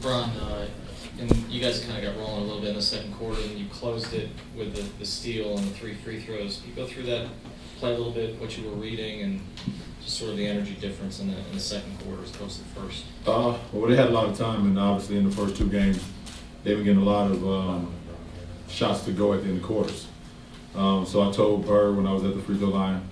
LeBron, and you guys kind of got rolling a little bit in the second quarter, and you closed it with the steal and the 3 free throws. Can you go through that play a little bit, what you were reading, and just sort of the energy difference in the second quarter as opposed to the first? Well, they had a lot of time, and obviously in the first 2 games, they've been getting a lot of shots to go at the end of quarters. So I told Bird when I was at the free throw line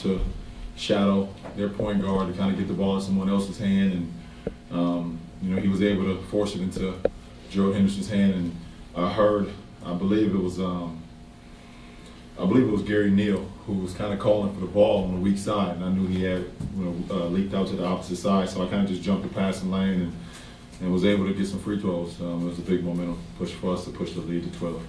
to shadow their point guard to kind of get the ball in someone else's hand, and he was able to force it into Joe Henderson's hand. And I believe it was Gary Neal who was kind of calling for the ball on the weak side, and I knew he had leaked out to the opposite side, so I kind of just jumped the passing lane and was able to get some free throws. It was a big momentum push for us to push the lead to 12.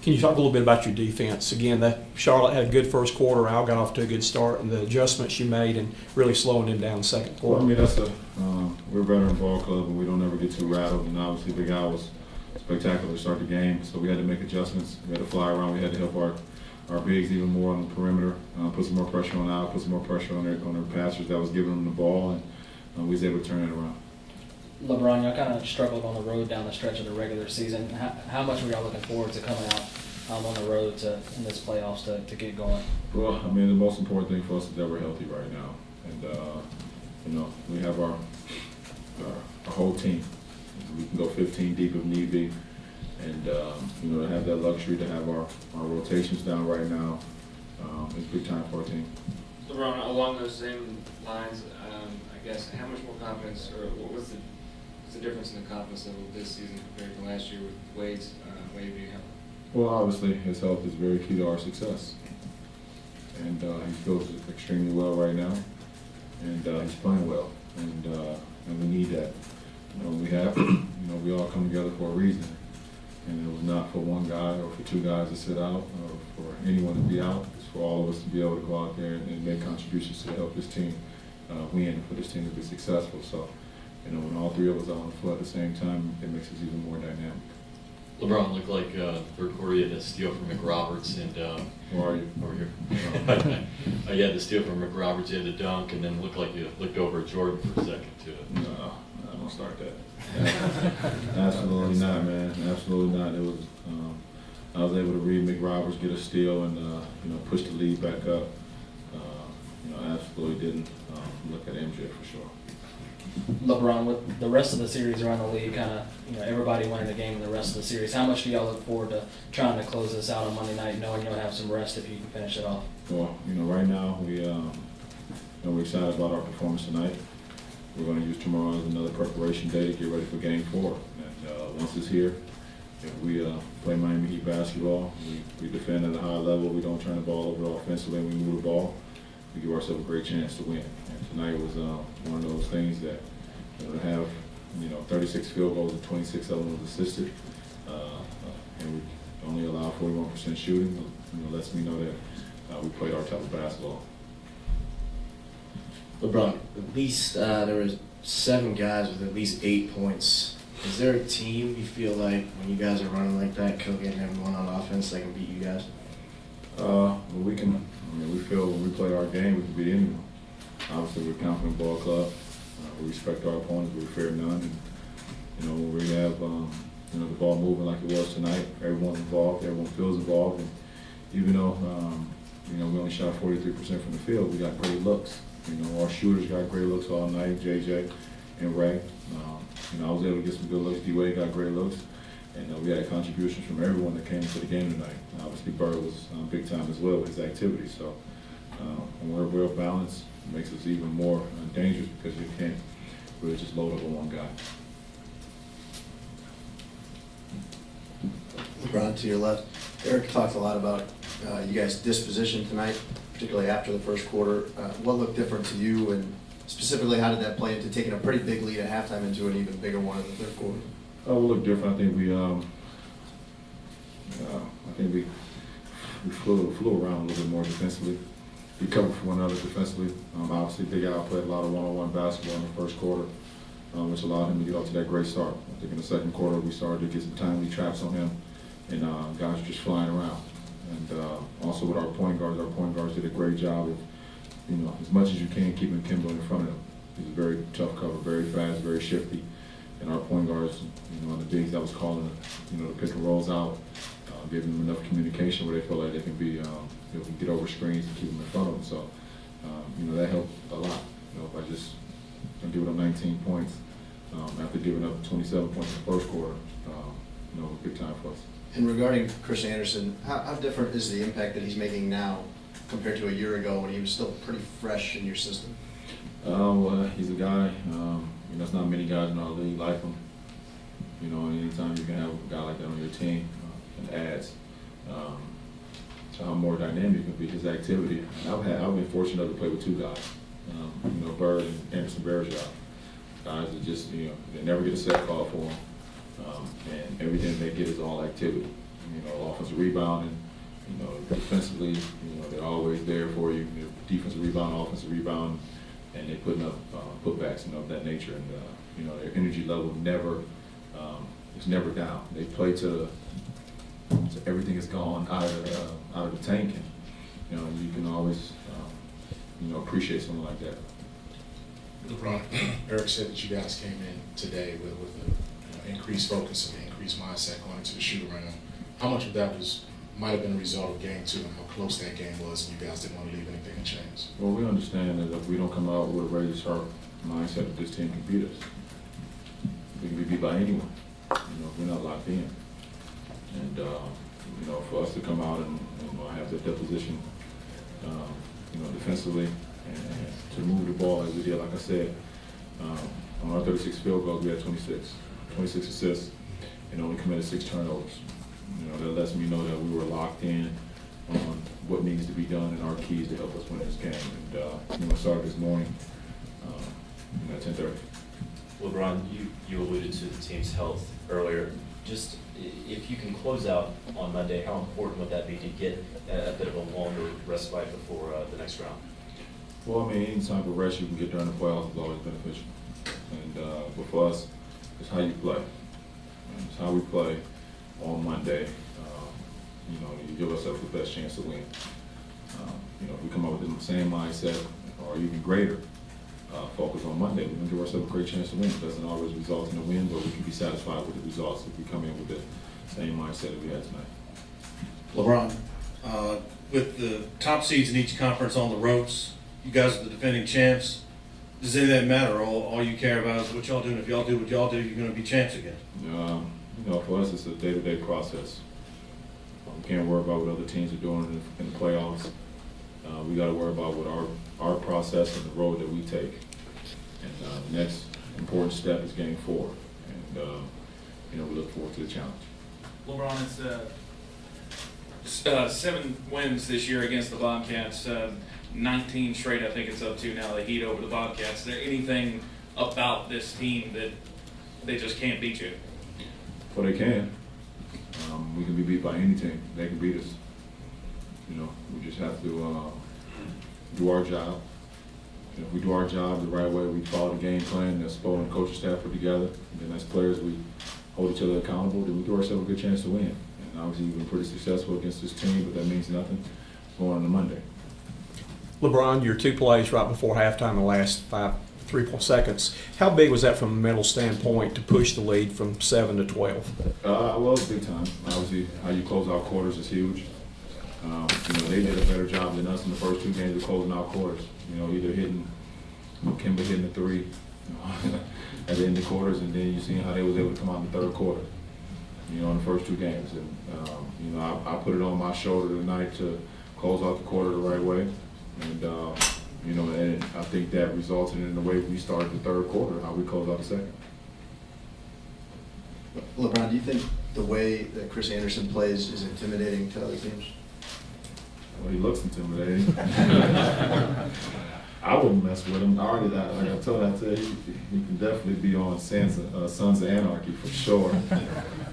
Can you talk a little bit about your defense? Again, that Charlotte had a good first quarter. Al got off to a good start, and the adjustments you made and really slowing him down in the second quarter. Well, I mean, we're a veteran ball club, and we don't ever get too rattled. And obviously, Big Al was spectacular to start the game, so we had to make adjustments. We had to fly around. We had to help our bigs even more on the perimeter, put some more pressure on Al, put some more pressure on their passers that was giving them the ball, and we was able to turn it around. LeBron, y'all kind of struggled on the road down the stretch of the regular season. How much were y'all looking forward to coming out on the road in this playoffs to get going? Well, I mean, the most important thing for us is that we're healthy right now, and we have our whole team. We can go 15 deep if need be, and to have that luxury to have our rotations down right now is big time for our team. LeBron, along those same lines, I guess, how much more confidence, or what's the difference in the confidence level this season compared to last year with Wade being healthy? Well, obviously, his health is very key to our success, and he feels extremely well right now, and he's playing well, and we need that. We have, we all come together for a reason, and it was not for one guy or for 2 guys to sit out or for anyone to be out. It's for all of us to be able to go out there and make contributions to help this team win and for this team to be successful. So, when all 3 of us are on the floor at the same time, it makes us even more dynamic. LeBron looked like third quarter you had a steal from McRoberts, and Where are you? over here. You had the steal from McRoberts, you had the dunk, and then looked like you looked over at Jordan for a second too. No, I don't start that. Absolutely not, man. Absolutely not. It was. I was able to read McRoberts get a steal and push the lead back up. Absolutely didn't look at MJ for sure. LeBron, with the rest of the series around the league, kind of everybody winning the game in the rest of the series, how much do y'all look forward to trying to close this out on Monday night, knowing you'll have some rest if you can finish it off? Well, right now we're excited about our performance tonight. We're going to use tomorrow as another preparation day to get ready for Game 4. And once it's here, if we play Miami Heat basketball, we defend at a high level. We don't turn the ball over offensively, and we move the ball. We give ourselves a great chance to win. And tonight was one of those things that to have 36 field goals and 26 of them was assisted, and we only allow 41% shooting. Lets me know that we played our type of basketball. LeBron, at least there was 7 guys with at least 8 points. Is there a team you feel like when you guys are running like that, cooking everyone on offense, that can beat you guys? We feel when we play our game, we can beat anyone. Obviously, we're a confident ball club. We respect our opponents. We fear none. And when we have the ball moving like it was tonight, everyone's involved. Everyone feels involved. And even though we only shot 43% from the field, we got great looks. Our shooters got great looks all night. JJ and Ray. I was able to get some good looks. D-Wade got great looks. And we had contributions from everyone that came into the game tonight. Obviously, Bird was big time as well with his activities. So when we're well balanced, it makes us even more dangerous because you can't really just load up on one guy. LeBron, to your left, Eric talked a lot about you guys' disposition tonight, particularly after the first quarter. What looked different to you, and specifically how did that play into taking a pretty big lead at halftime into an even bigger one in the third quarter? We look different. I think we flew around a little bit more defensively. We covered for one another defensively. Obviously, Big Al played a lot of one-on-one basketball in the first quarter, which allowed him to get off to that great start. I think in the second quarter, we started to get some timely traps on him, and guys were just flying around. And also with our point guards did a great job of, as much as you can, keeping Kimbo in front of him. He's a very tough cover, very fast, very shifty. and our point guards, on the bigs that was calling, the pick and rolls out, giving them enough communication where they feel like they can be, can get over screens and keep them in front of them. So, that helped a lot. If I just giving up 19 points after giving up 27 points in the first quarter, big time for us. And regarding Chris Anderson, how different is the impact that he's making now compared to a year ago when he was still pretty fresh in your system? Well, he's a guy, there's not many guys in our league like him. Anytime you can have a guy like that on your team, it adds to how more dynamic it can be, his activity. I've been fortunate to play with two guys, Bird and Anderson Bergeron. Guys that just, they never get a set call for them. And everything they get is all activity. Offensive rebounding, defensively, they're always there for you. Defensive rebound, offensive rebound, and they're putting up putbacks, of that nature. And, their energy level is never down. They play to everything is gone out of the tank. And, you can always, appreciate someone like that. LeBron, Eric said that you guys came in today with an increased focus and increased mindset going into the shoot-around. How much of that might have been a result of game 2 and how close that game was, and you guys didn't want to leave anything in chains? Well, we understand that if we don't come out with a ready, sharp mindset that this team can beat us, we can be beat by anyone. We're not locked in. And, for us to come out and have that deposition, defensively, and to move the ball as we did, like I said, on our 36 field goals, we had 26 assists, and only committed 6 turnovers. That lets me know that we were locked in on what needs to be done and our keys to help us win this game. And, started this morning at 10:30. LeBron, you alluded to the team's health earlier. Just if you can close out on Monday, how important would that be to get a bit of a longer respite before the next round? Well, any type of rest you can get during the playoffs is always beneficial. And but for us, it's how you play. It's how we play on Monday. You give ourselves the best chance to win. If we come up with the same mindset or even greater focus on Monday, we're going to give ourselves a great chance to win. It doesn't always result in a win, but we can be satisfied with the results if we come in with the same mindset that we had tonight. LeBron, with the top seeds in each conference on the ropes, you guys are the defending champs. Does any of that matter? All you care about is what y'all do, and if y'all do what y'all do, you're going to be champs again. For us, it's a day-to-day process. We can't worry about what other teams are doing in the playoffs. We got to worry about what our process and the road that we take. And the next important step is Game 4, and we look forward to the challenge. LeBron, it's 7 wins this year against the Bobcats, 19 straight. I think it's up to now. The Heat over the Bobcats. Is there anything about this team that they just can't beat you? Well, they can. We can be beat by any team. They can beat us. We just have to do our job. If we do our job the right way, we follow the game plan that Spo and coaching staff put together, and then as players we hold each other accountable, then we give ourselves a good chance to win. And obviously we've been pretty successful against this team, but that means nothing going on Monday. LeBron, your 2 plays right before halftime, the last 3 seconds. How big was that from a mental standpoint to push the lead from 7 to 12? Well, it's big time. Obviously, how you close out quarters is huge. They did a better job than us in the first 2 games of closing out quarters. Either hitting, Kemba hitting the 3 at the end of the quarters, and then you see how they was able to come out in the 3rd quarter. In the first 2 games, and I put it on my shoulder tonight to close out the quarter the right way, and and I think that resulted in the way we started the 3rd quarter, how we closed out the 2nd. LeBron, do you think the way that Chris Anderson plays is intimidating to other teams? Well, he looks intimidating. I wouldn't mess with him. Like I told you, he can definitely be on Sons of Anarchy for sure.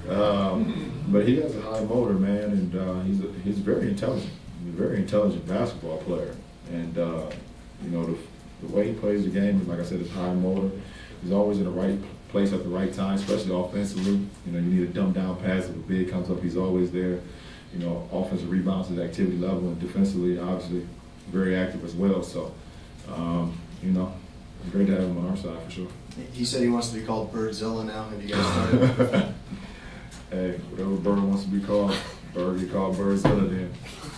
But he has a high motor, man, and he's very intelligent. He's a very intelligent basketball player. And, the way he plays the game, like I said, is high motor. He's always in the right place at the right time, especially offensively. You need a dumb down pass if a big comes up, he's always there. Offensive rebounds, his activity level, and defensively, obviously, very active as well. So, It's great to have him on our side for sure. He said he wants to be called Birdzilla now. Have you guys started? Hey, whatever Bird wants to be called, Bird get called Birdzilla then.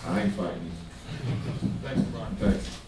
I ain't fighting him. Thanks, Brian. Thanks.